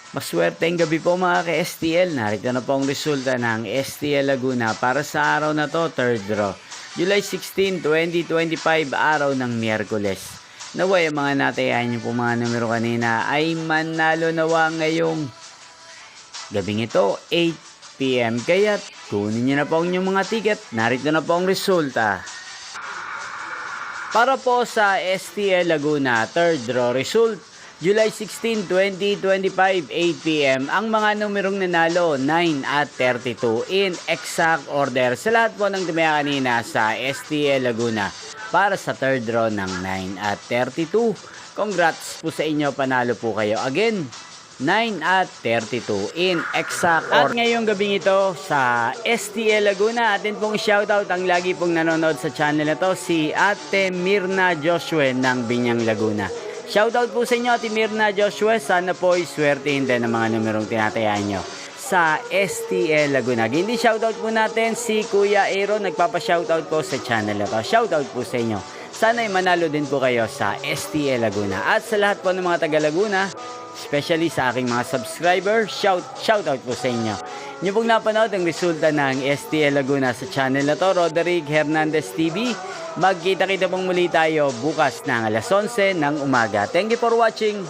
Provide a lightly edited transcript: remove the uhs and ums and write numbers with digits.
Maswerteng gabi po mga ka-STL. Narito na po ang resulta ng STL Laguna para sa araw na to, third draw. July 16, 2025, araw ng Miyerkules. Naway ang mga natayahan niyo po mga numero kanina ay manalo nawa ngayong gabing ito, 8 PM. Kaya kunin niyo na po ang inyong mga ticket. Narito na po ang resulta. Para po sa STL Laguna, third draw result, July 16, 2025, 8 PM. Ang mga numerong nanalo, 9 at 32 in exact order. Sa lahat po ng tumaya kanina sa STL Laguna para sa third draw ng 9 at 32. Congrats po sa inyo, panalo po kayo. Again, 9 at 32 in exact order. At ngayong gabing ito sa STL Laguna, atin pong shoutout ang lagi pong nanonood sa channel na to, si Ate Mirna Joshua ng Binyang Laguna. Shoutout po sa inyo, Ate Mirna Joshua. Sana po iswertehin din ang mga numerong tinatayaan nyo sa STL Laguna. Hindi shoutout po natin si Kuya Aaron, nagpapa-shoutout po sa channel na to. Shoutout po sa inyo. Sana ay manalo din po kayo sa STL Laguna. At sa lahat po ng mga taga Laguna, especially sa aking mga subscriber, shoutout po sa inyo. Inyo pong napanood ang resulta ng STL Laguna sa channel na to, Roderick Hernandez TV. Magkita-kita pong muli tayo bukas ng alas 11 ng umaga. Thank you for watching.